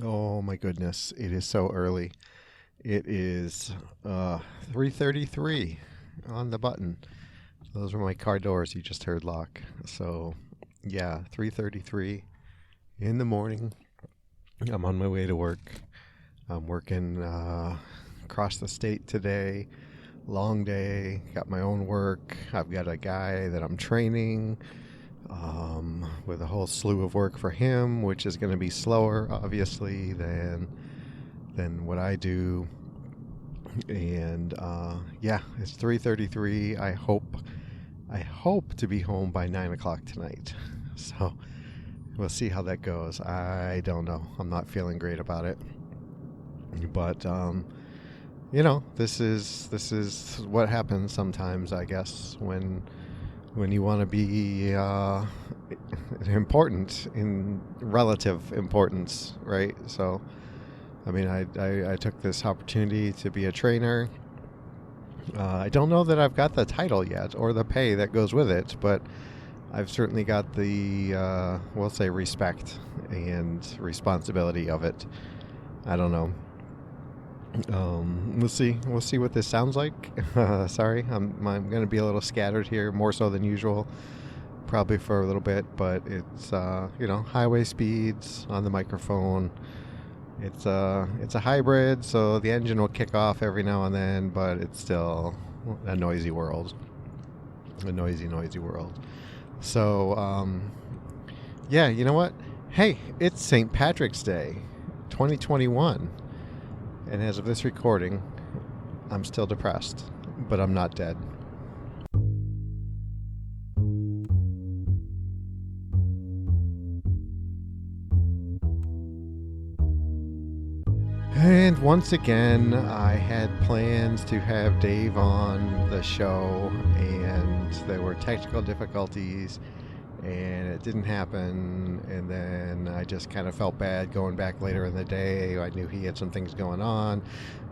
Oh my goodness, it is so early. It is 3:33 on the button. Those were my car doors you just heard lock. So, yeah, 3:33 in the morning. I'm on my way to work. I'm working across the state today. Long day. Got my own work. I've got a guy that I'm training with a whole slew of work for him, which is going to be slower, obviously, than what I do. And yeah, it's 3:33. I hope to be home by 9 o'clock tonight. So we'll see how that goes. I don't know. I'm not feeling great about it, but this is what happens sometimes, I guess, when you want to be important in relative importance, right? So, I mean, I took this opportunity to be a trainer. I don't know that I've got the title yet or the pay that goes with it, but I've certainly got the, we'll say, respect and responsibility of it. I don't know. We'll see. We'll see what this sounds like. Sorry, I'm going to be a little scattered here, more so than usual, probably for a little bit. But it's highway speeds on the microphone. It's a hybrid, so the engine will kick off every now and then, but it's still a noisy world, a noisy world. So yeah, you know what? Hey, it's St. Patrick's Day, 2021. And as of this recording, I'm still depressed, but I'm not dead. And once again, I had plans to have Dave on the show, and there were technical difficulties, and it didn't happen. And then I just kind of felt bad going back later in the day. I knew he had some things going on.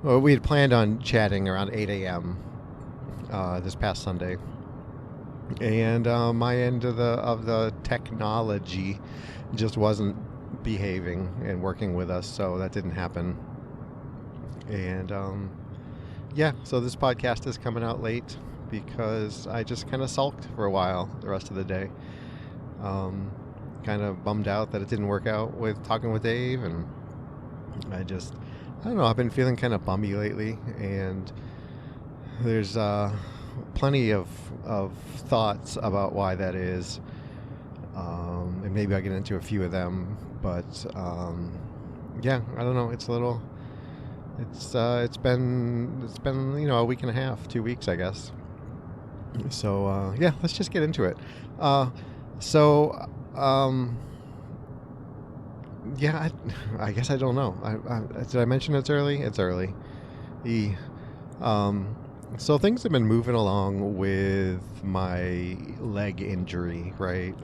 Well, we had planned on chatting around 8 a.m. This past Sunday, and my end of the technology just wasn't behaving and working with us, so that didn't happen. And yeah, so this podcast is coming out late because I just kind of sulked for a while the rest of the day. Kind of bummed out that it didn't work out with talking with Dave, and I don't know, I've been feeling kind of bummy lately, and there's plenty of thoughts about why that is, and maybe I'll get into a few of them, but yeah, I don't know, it's been a week and a half, 2 weeks, I guess. So yeah, let's just get into it. So yeah, I guess I don't know. Did I mention it's early? It's early. So things have been moving along with my leg injury, right?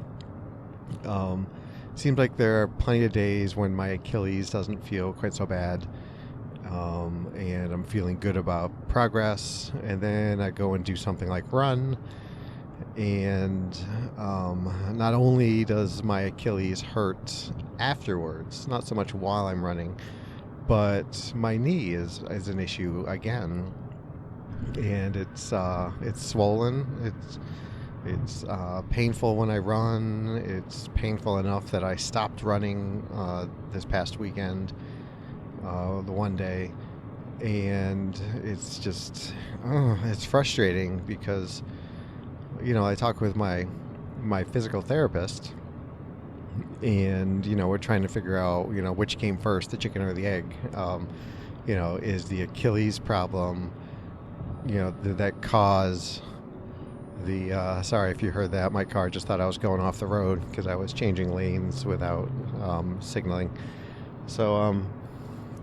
Seems like there are plenty of days when my Achilles doesn't feel quite so bad. And I'm feeling good about progress, and then I go and do something like run, and not only does my Achilles hurt afterwards, not so much while I'm running, but my knee is an issue again, and it's swollen. It's painful when I run. It's painful enough that I stopped running this past weekend, the one day, and it's just it's frustrating because I talk with my physical therapist, and we're trying to figure out which came first, the chicken or the egg. Is the Achilles problem, did that cause the sorry if you heard that, my car just thought I was going off the road because I was changing lanes without signaling. So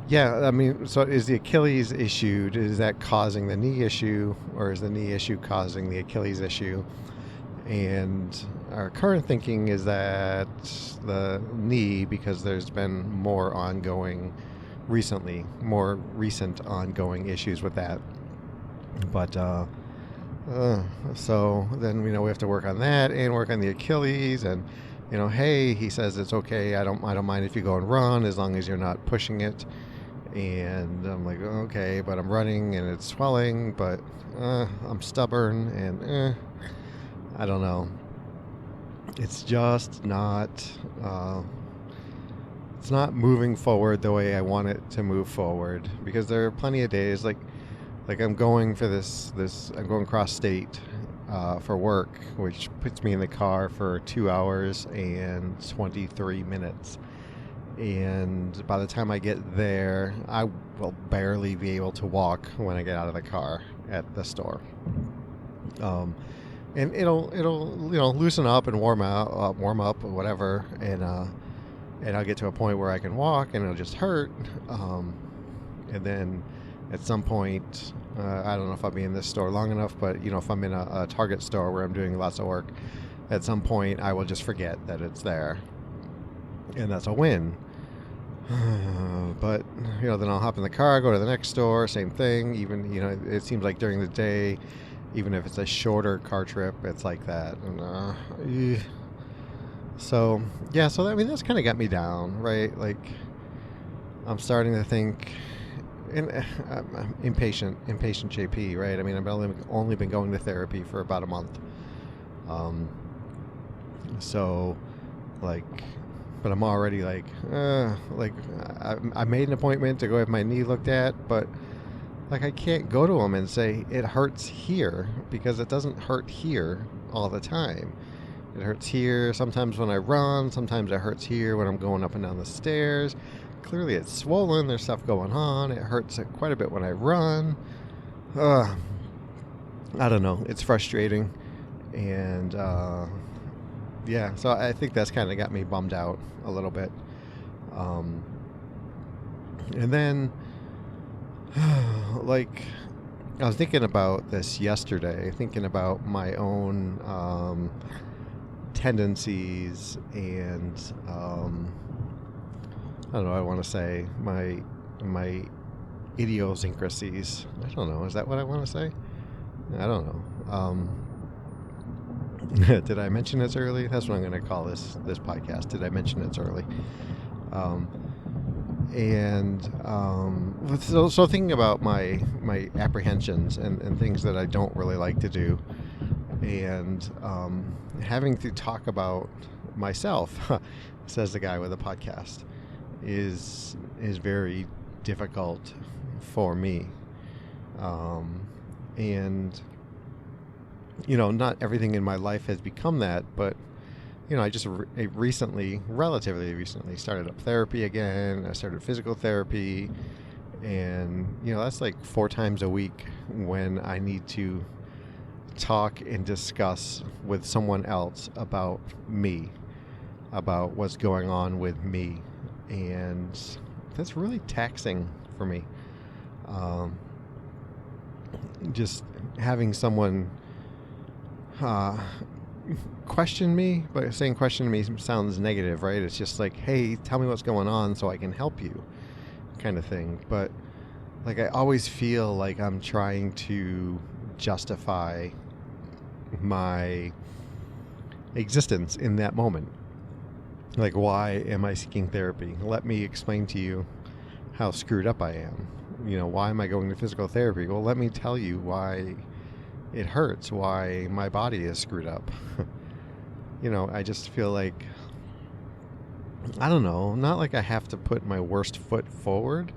yeah, I mean, so is the Achilles issue, is that causing the knee issue, or is the knee issue causing the Achilles issue? And our current thinking is that the knee, because there's been more recent ongoing issues with that. But so then we have to work on that and work on the Achilles, and hey, he says it's okay. I don't mind if you go and run as long as you're not pushing it. And I'm like, okay, but I'm running and it's swelling, but I'm stubborn and I don't know. It's just not. It's not moving forward the way I want it to move forward, because there are plenty of days like I'm going for this I'm going cross state for work, which puts me in the car for 2 hours and 23 minutes. And by the time I get there, I will barely be able to walk when I get out of the car at the store. And it'll loosen up and warm up or whatever, and I'll get to a point where I can walk, and it'll just hurt. And then at some point, I don't know if I'll be in this store long enough, but if I'm in a Target store where I'm doing lots of work, at some point I will just forget that it's there, and that's a win. But then I'll hop in the car, go to the next store, same thing. Even it seems like during the day, even if it's a shorter car trip, it's like that. And so that's kind of got me down, right? Like, I'm starting to think, and I'm impatient JP, right? I mean, I've only been going to therapy for about a month. So, like, but I'm already like I made an appointment to go have my knee looked at, but like I can't go to him and say it hurts here, because it doesn't hurt here all the time. It hurts here sometimes when I run, sometimes it hurts here when I'm going up and down the stairs. Clearly it's swollen, there's stuff going on. It hurts quite a bit when I run. I don't know, it's frustrating. And so I think that's kind of got me bummed out a little bit. And then like, I was thinking about this yesterday, thinking about my own tendencies and I don't know, I want to say my idiosyncrasies. I don't know, is that what I want to say? I don't know. Did I mention it's early? That's what I'm going to call this podcast. Did I mention it's early? So thinking about my apprehensions and things that I don't really like to do, and having to talk about myself, says the guy with a podcast, is very difficult for me. And not everything in my life has become that, but I just relatively recently started up therapy again. I started physical therapy, and that's like 4 times a week when I need to talk and discuss with someone else about me, about what's going on with me, and that's really taxing for me. Just having someone question me, but saying question me sounds negative, right? It's just like, hey, tell me what's going on so I can help you, kind of thing. But like, I always feel like I'm trying to justify my existence in that moment. Like, why am I seeking therapy? Let me explain to you how screwed up I am. Why am I going to physical therapy? Well, let me tell you why it hurts, why my body is screwed up. I just feel like, I don't know, not like I have to put my worst foot forward,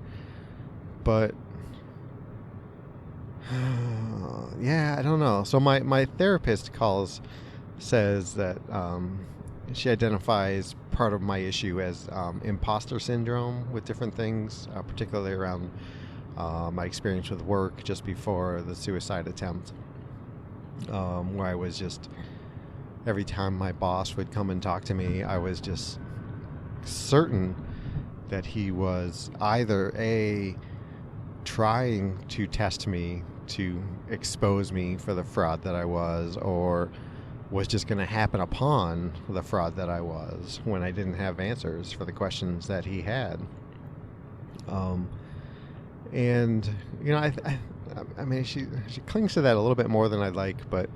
but I don't know. So my therapist says that she identifies part of my issue as imposter syndrome with different things, particularly around my experience with work just before the suicide attempt, where I was just, every time my boss would come and talk to me, I was just certain that he was either trying to test me to expose me for the fraud that I was, or was just going to happen upon the fraud that I was when I didn't have answers for the questions that he had. And I mean, she clings to that a little bit more than I'd like, but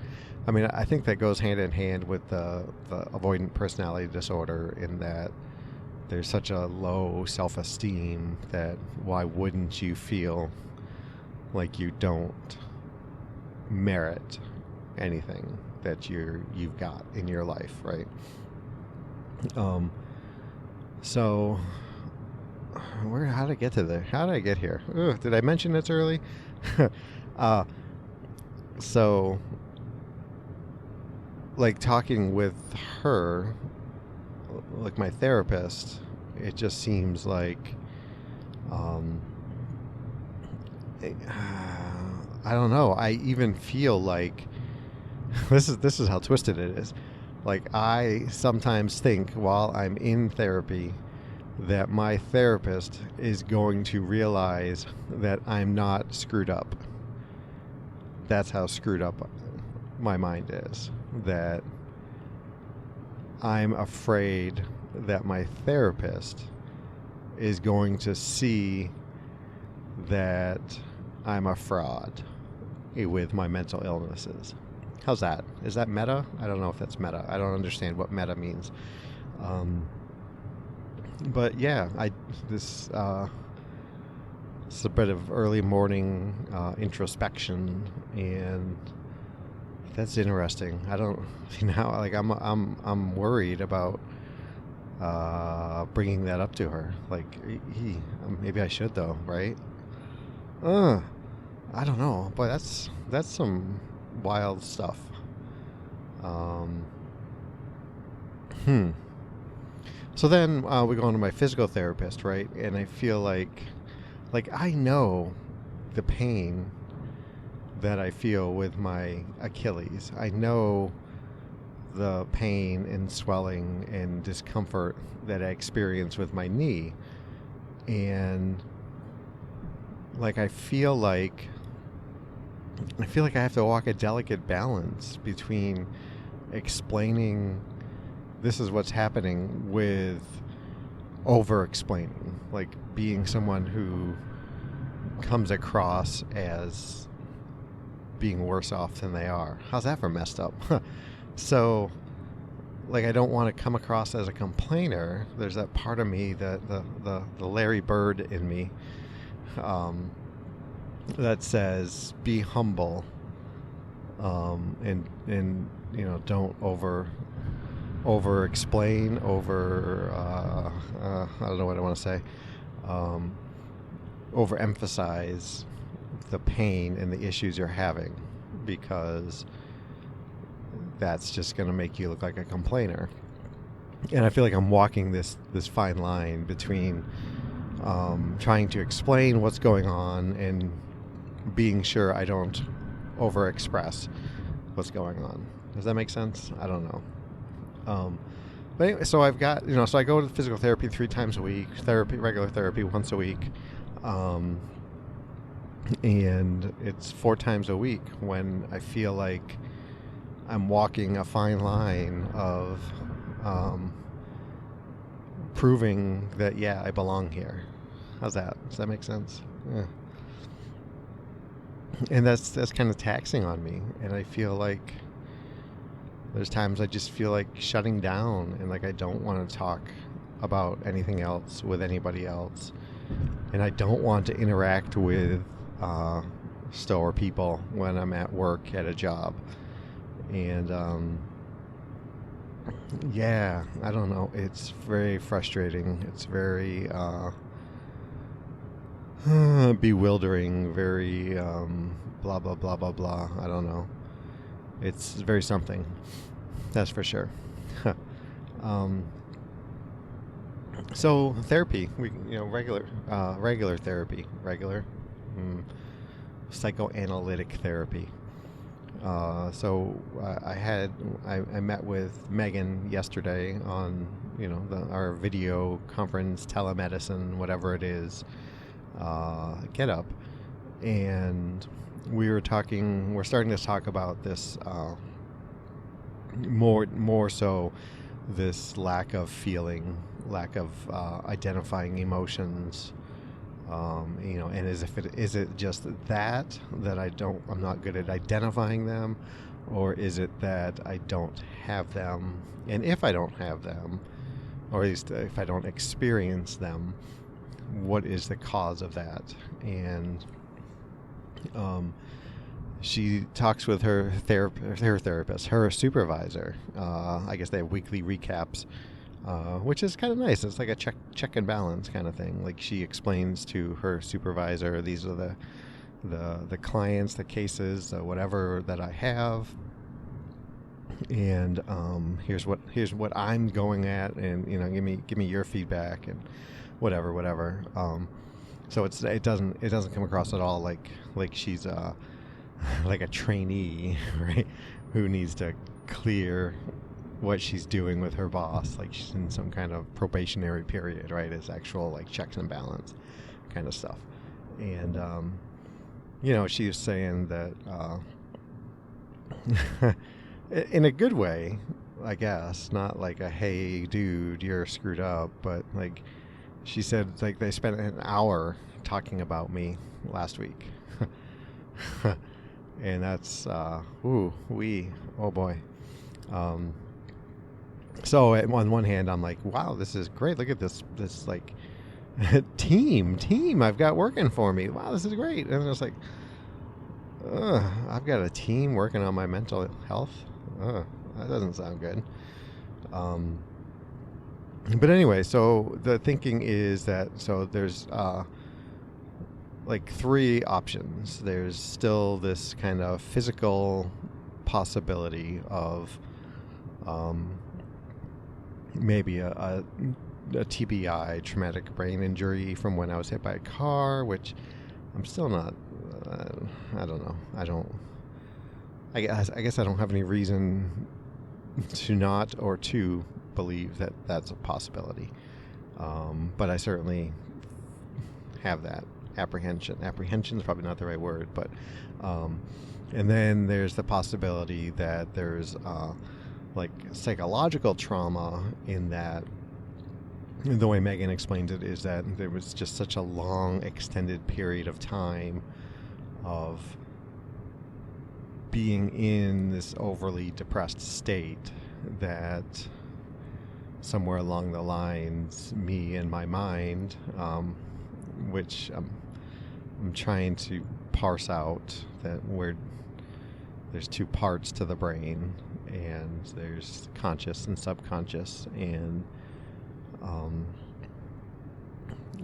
I mean, I think that goes hand in hand with the avoidant personality disorder, in that there's such a low self-esteem that why wouldn't you feel like you don't merit anything that you've got in your life, right? So how did I get to there? How did I get here? Ugh, did I mention it's early? uh, so, like, talking with her, like my therapist, it just seems like, I don't know. I even feel like this is how twisted it is. Like, I sometimes think while I'm in therapy that my therapist is going to realize that I'm not screwed up. That's how screwed up my mind is. That I'm afraid that my therapist is going to see that I'm a fraud with my mental illnesses. How's that? Is that meta? I don't know if that's meta. I don't understand what meta means. But yeah, this it's a bit of early morning introspection, and that's interesting. I don't, like, I'm worried about bringing that up to her. Like, maybe I should though, right? I don't know, but that's some wild stuff. So then we go on to my physical therapist, right? And I feel like I know the pain that I feel with my Achilles. I know the pain and swelling and discomfort that I experience with my knee. And like, I feel like I have to walk a delicate balance between explaining this is what's happening with over explaining, like being someone who comes across as being worse off than they are. How's that for messed up? So, like, I don't want to come across as a complainer. There's that part of me, that the Larry Bird in me, that says be humble, and don't over explain, I don't know what I want to say, overemphasize the pain and the issues you're having, because that's just going to make you look like a complainer. And I feel like I'm walking this fine line between trying to explain what's going on and being sure I don't overexpress what's going on. Does that make sense? I don't know. But anyway, so I've got, so I go to physical therapy 3 times a week, regular therapy once a week. And it's 4 times a week when I feel like I'm walking a fine line of proving that, yeah, I belong here. How's that? Does that make sense? Yeah. And that's kind of taxing on me. And I feel like there's times I just feel like shutting down, and like I don't want to talk about anything else with anybody else. And I don't want to interact with store people when I'm at work at a job. And yeah, I don't know. It's very frustrating. It's very bewildering, very blah, blah, blah, blah, blah. I don't know. It's very something. That's for sure. So therapy, regular therapy, psychoanalytic therapy. So I met with Megan yesterday on our video conference, telemedicine, whatever it is, Get Up, and we're starting to talk about this more so this lack of feeling, lack of identifying emotions, and is it just that I'm not good at identifying them, or is it that I don't have them? And if I don't have them, or at least if I don't experience them, what is the cause of that? And she talks with her therapist, her supervisor. I guess they have weekly recaps, which is kind of nice. It's like a check and balance kind of thing. Like, she explains to her supervisor, these are the clients, the cases, whatever that I have, and here's what I'm going at, and give me your feedback and whatever. So it doesn't come across at all like she's like a trainee, right, who needs to clear what she's doing with her boss, like she's in some kind of probationary period, right? It's actual like checks and balance kind of stuff. And she was saying that in a good way, I guess, not like a hey dude, you're screwed up, but like she said, like they spent an hour talking about me last week. And that's oh boy. So on one hand, I'm like, wow, this is great. Look at this like team I've got working for me. Wow, this is great. And it's like, I've got a team working on my mental health. That doesn't sound good. But anyway, so the thinking is that there's like three options. There's still this kind of physical possibility of maybe a TBI, traumatic brain injury, from when I was hit by a car, which I'm still not. I don't know. I guess I don't have any reason to not or to believe that that's a possibility. But I certainly have that apprehension. Apprehension is probably not the right word, but and then there's the possibility that there's like psychological trauma, in that the way Megan explained it is that there was just such a long extended period of time of being in this overly depressed state that somewhere along the lines, me and my mind, which I'm trying to parse out, that there's two parts to the brain, and there's conscious and subconscious, and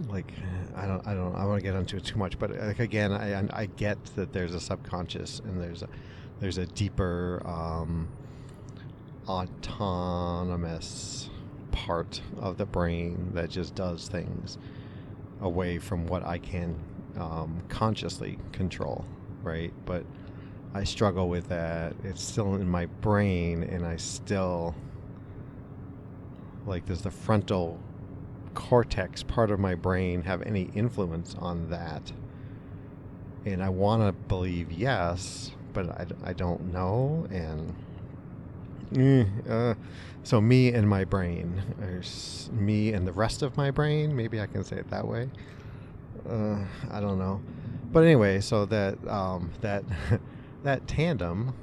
like I want to get into it too much, but like again, I get that there's a subconscious and there's a deeper autonomous part of the brain that just does things away from what I can consciously control, right? But I struggle with that. It's still in my brain, and I still, like, does the frontal cortex part of my brain have any influence on that? And I want to believe yes, but I don't know. And so me and my brain, or me and the rest of my brain, maybe I can say it that way. I don't know. But anyway, so that that tandem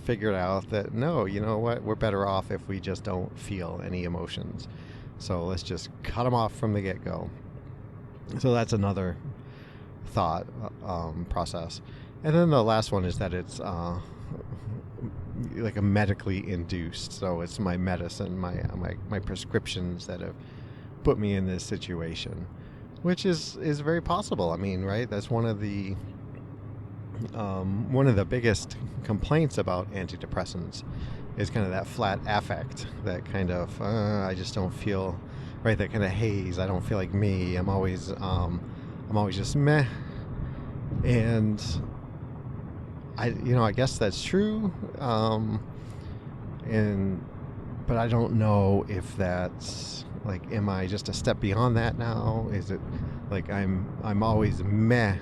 figured out that, no, you know what, we're better off if we just don't feel any emotions. So let's just cut them off from the get-go. So that's another thought process. And then the last one is that it's like a medically induced. So it's my medicine, my prescriptions that have put me in this situation, which is very possible. I mean, right? That's one of the biggest complaints about antidepressants is kind of that flat affect, that kind of I just don't feel right, that kind of haze. I don't feel like me. I'm always just meh. And I guess that's true. But I don't know if that's like, am I just a step beyond that now? Is it like I'm always meh,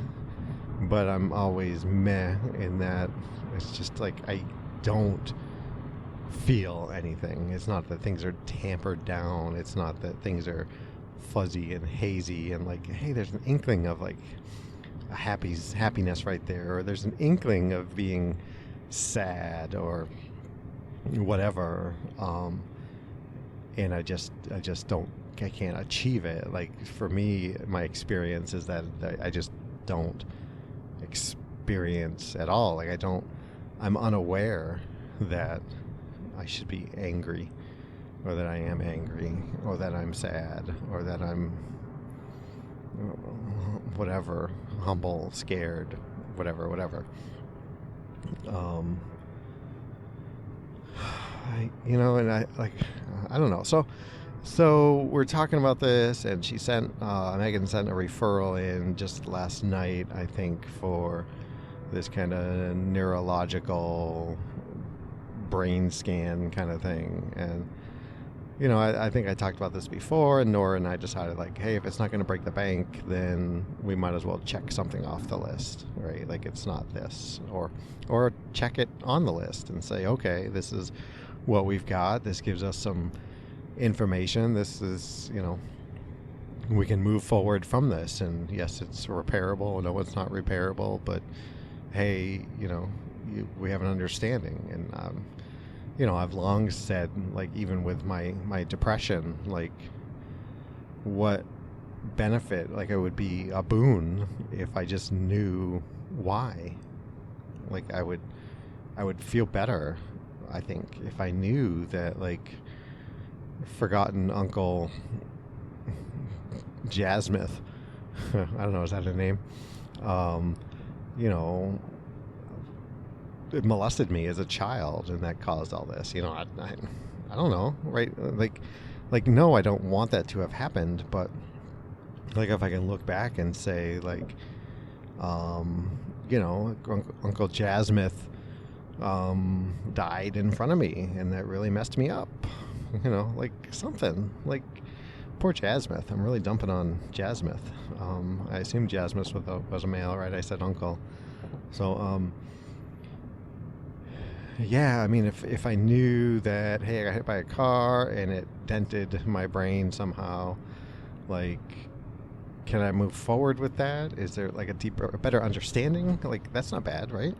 but I'm always meh in that it's just like I don't feel anything. It's not that things are tampered down. It's not that things are fuzzy and hazy and like, hey, there's an inkling of like a happiness right there, or there's an inkling of being sad or whatever, and I can't achieve it. Like for me, my experience is that I just don't experience at all. Like I'm unaware that I should be angry, or that I am angry, or that I'm sad, or that I'm whatever, humble, scared, whatever. And I don't know. So we're talking about this, and Megan sent a referral in just last night, I think, for this kind of neurological brain scan kind of thing. And I think I talked about this before, and Nora and I decided, like, hey, if it's not going to break the bank, then we might as well check something off the list, right? Like, it's not this, or check it on the list and say, okay, this is what we've got. This gives us some information. This is, we can move forward from this. And yes, it's repairable. No, it's not repairable, but hey, we have an understanding. And, I've long said, like, even with my depression, like, what benefit, like, it would be a boon if I just knew why. Like, I would feel better, I think, if I knew that, like, forgotten Uncle Jasmith, I don't know, is that a name? It molested me as a child, and that caused all this. I don't know, right? Like, no, I don't want that to have happened, but like, if I can look back and say, like, Uncle Jasmith died in front of me, and that really messed me up. Like something. Like, poor Jasmith. I'm really dumping on Jasmith. I assume Jasmith was a male, right? I said uncle. So, yeah, I mean, if I knew that, hey, I got hit by a car and it dented my brain somehow, like, can I move forward with that? Is there, like, a better understanding? Like, that's not bad, right?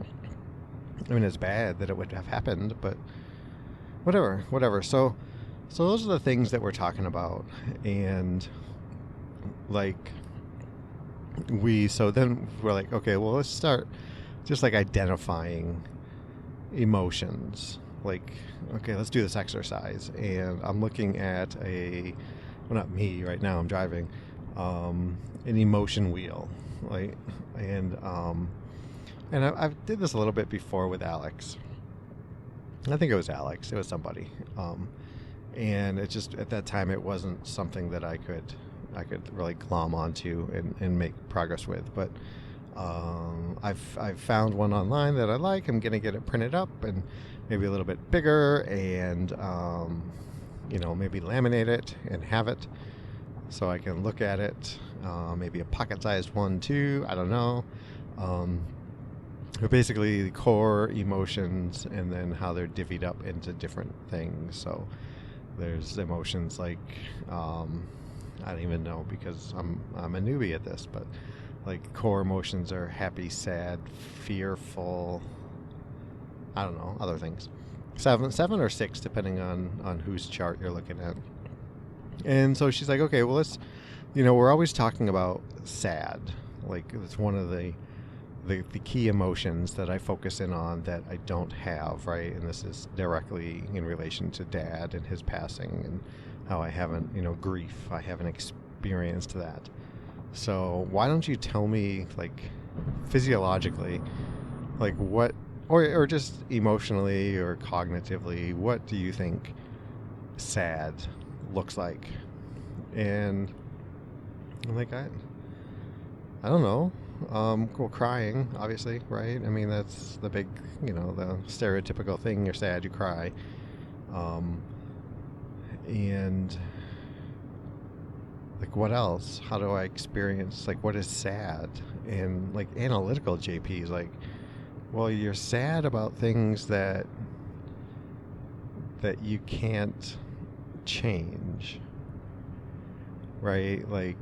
I mean, it's bad that it would have happened, but whatever. So those are the things that we're talking about. And, like, so then we're like, okay, well, let's start just, like, identifying emotions. Like, okay, let's do this exercise. And I'm looking at not me right now, I'm driving, an emotion wheel. Like, and I did this a little bit before with Alex. I think it was Alex. It was somebody. And it just, at that time, it wasn't something that I could really glom onto and make progress with. But I've found one online that I like. I'm going to get it printed up and maybe a little bit bigger, and maybe laminate it and have it so I can look at it. Maybe a pocket-sized one too. I don't know. But basically, the core emotions, and then how they're divvied up into different things. So there's emotions like, I don't even know, because I'm a newbie at this, but like, core emotions are happy, sad, fearful, I don't know, other things. Seven or six, depending on whose chart you're looking at. And so she's like, okay, well, let's, we're always talking about sad. Like, it's one of the key emotions that I focus in on that I don't have, right? And this is directly in relation to Dad and his passing, and how I haven't, grief. I haven't experienced that. So why don't you tell me, like, physiologically, like, what, or just emotionally or cognitively, what do you think sad looks like? And I'm like, I don't know. Well, crying, obviously, right? I mean, that's the big, the stereotypical thing. You're sad, you cry. And, like, what else? How do I experience, like, what is sad? And, like, analytical JP is like, well, you're sad about things that you can't change, right? Like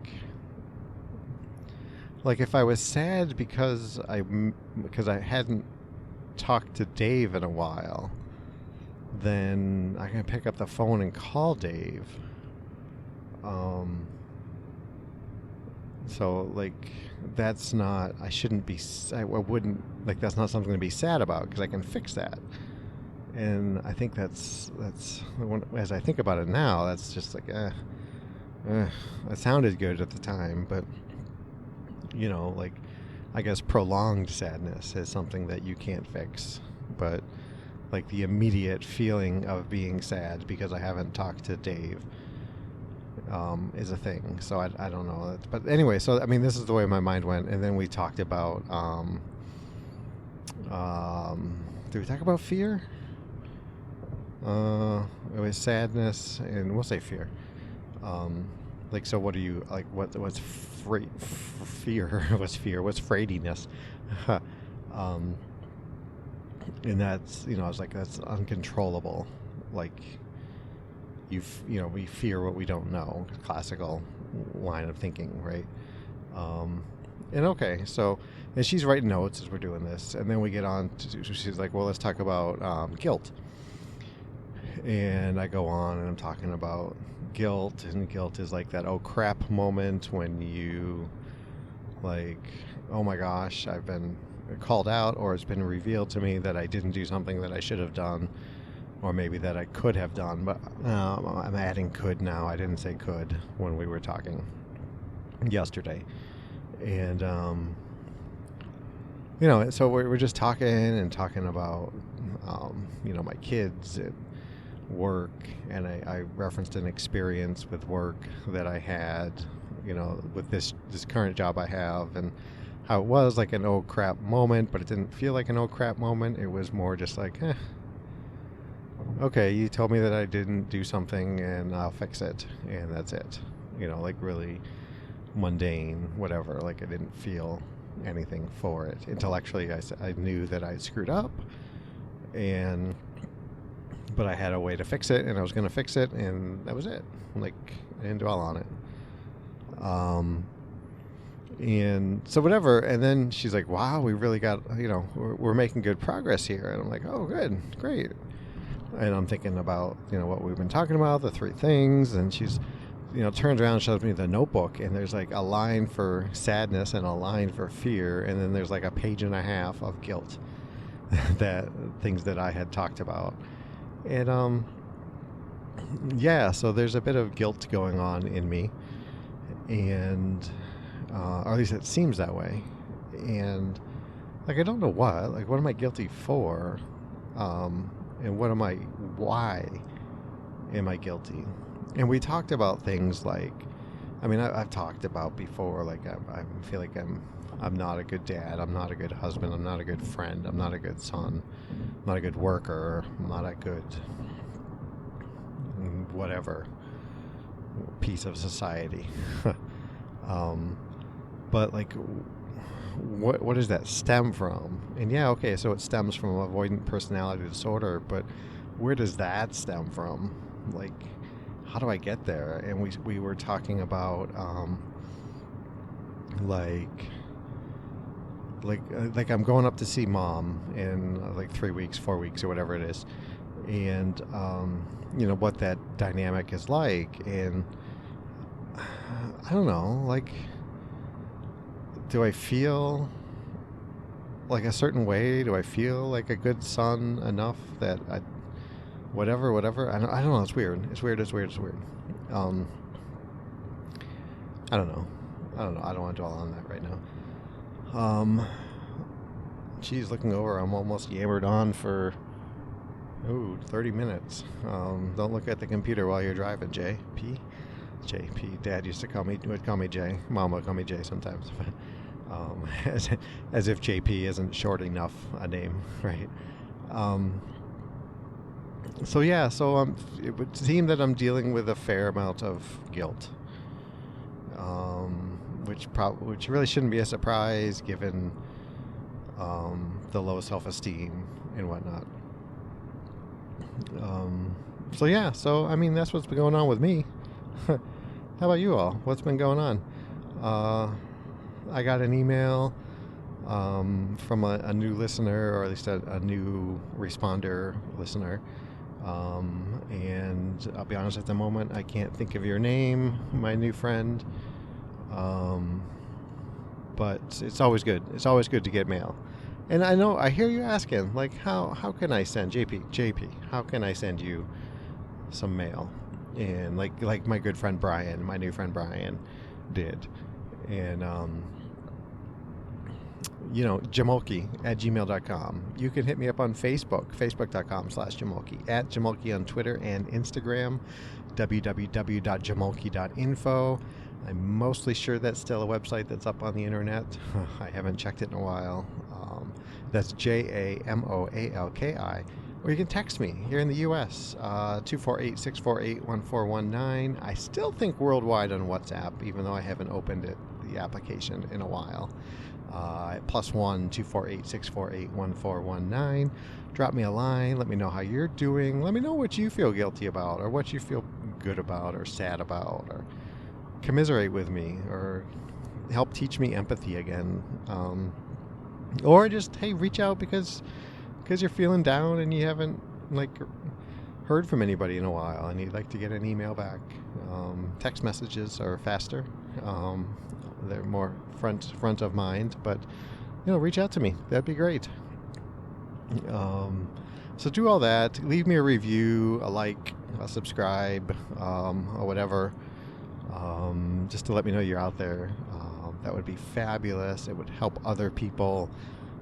if I was sad because I hadn't talked to Dave in a while, then I can pick up the phone and call Dave. So like that's not, I shouldn't be, I wouldn't, like that's not something to be sad about because I can fix that. And I think that's as I think about it now, that's just like, it sounded good at the time, but you know, like I guess prolonged sadness is something that you can't fix, but like the immediate feeling of being sad because I haven't talked to Dave is a thing. So I don't know. But anyway, so I mean, this is the way my mind went. And then we talked about, did we talk about fear? It was sadness, and we'll say fear. Like, so what are you, like, what's fear? What's fear? What's fraidiness? And that's, you know, I was like, that's uncontrollable. Like, you know, we fear what we don't know. Classical line of thinking, right? And okay, so, and she's writing notes as we're doing this, and then we get on to, she's like, well, let's talk about guilt. And I go on and I'm talking about guilt, and guilt is like that oh crap moment when you like, oh my gosh, I've been called out, or it's been revealed to me that I didn't do something that I should have done, or maybe that I could have done, but I'm adding could now. I didn't say could when we were talking yesterday. And you know, so we're just talking about you know, my kids and work, and I referenced an experience with work that I had, you know, with this current job I have, and how it was like an oh crap moment, but it didn't feel like an oh crap moment. It was more just like, okay, you told me that I didn't do something and I'll fix it, and that's it. You know, like really mundane, whatever. Like I didn't feel anything for it. Intellectually, I knew that I screwed up, but I had a way to fix it, and I was going to fix it, and that was it. Like, I didn't dwell on it. And so whatever. And then she's like, wow, we really got, you know, we're making good progress here. And I'm like, oh, good, great. And I'm thinking about, you know, what we've been talking about, the 3 things. And she's, you know, turns around and shows me the notebook, and there's like a line for sadness and a line for fear. And then there's like a page and a half of guilt, that things that I had talked about. And yeah, so there's a bit of guilt going on in me, and or at least it seems that way. And like I don't know what am I guilty for, and why am I guilty? And we talked about things like, I mean, I've talked about before, like I feel like I'm not a good dad, I'm not a good husband, I'm not a good friend, I'm not a good son, I'm not a good worker, I'm not a good whatever piece of society. But like, what does that stem from? And yeah, okay, so it stems from avoidant personality disorder, but where does that stem from? Like, how do I get there? And we were talking about like I'm going up to see mom in like 3 weeks, 4 weeks, or whatever it is, and you know what that dynamic is like. And I don't know, like, do I feel like a certain way? Do I feel like a good son enough that I whatever I don't know, it's weird. I don't know. I don't want to dwell on that right now. Geez, looking over, I'm almost yammered on for 30 minutes. Don't look at the computer while you're driving, JP. Dad would call me Jay. Mom would call me Jay sometimes. As if JP isn't short enough a name, right? So yeah, it would seem that I'm dealing with a fair amount of guilt, which really shouldn't be a surprise given the low self-esteem and whatnot. So yeah, I mean, that's what's been going on with me. How about you all? What's been going on? I got an email from a new listener, or at least a new responder listener. And I'll be honest, at the moment, I can't think of your name, my new friend. But it's always good. It's always good to get mail. And I hear you asking, like, how can I send JP? How can I send you some mail? And like my good friend Brian, my new friend Brian, did. And jamulki@gmail.com. You can hit me up on Facebook, facebook.com/jamulki, @jamulki on Twitter and Instagram, www.jamulki.info. I'm mostly sure that's still a website that's up on the internet. I haven't checked it in a while. That's JAMOALKI. Or you can text me here in the U.S., 248-648-1419. I still think worldwide on WhatsApp, even though I haven't opened the application in a while. +1 248-648-1419. Drop me a line. Let me know how you're doing. Let me know what you feel guilty about, or what you feel good about, or sad about, or commiserate with me, or help teach me empathy again. Or just, hey, reach out because you're feeling down and you haven't heard from anybody in a while and you'd like to get an email back. Text messages are faster. They're more front of mind, but reach out to me. That'd be great. So do all that. Leave me a review, a like, a subscribe, or whatever, just to let me know you're out there. That would be fabulous. It would help other people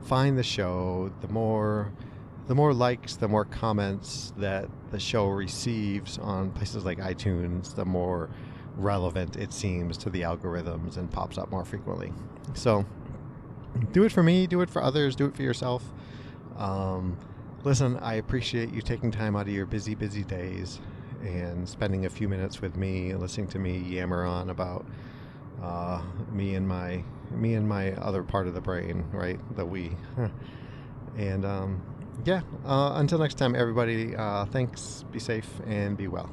find the show. The more likes, the more comments that the show receives on places like iTunes, the more relevant it seems to the algorithms and pops up more frequently. So do it for me, do it for others, do it for yourself. Listen, I appreciate you taking time out of your busy days and spending a few minutes with me, listening to me yammer on about me and my other part of the brain, right? The we. And until next time, everybody, thanks, be safe, and be well.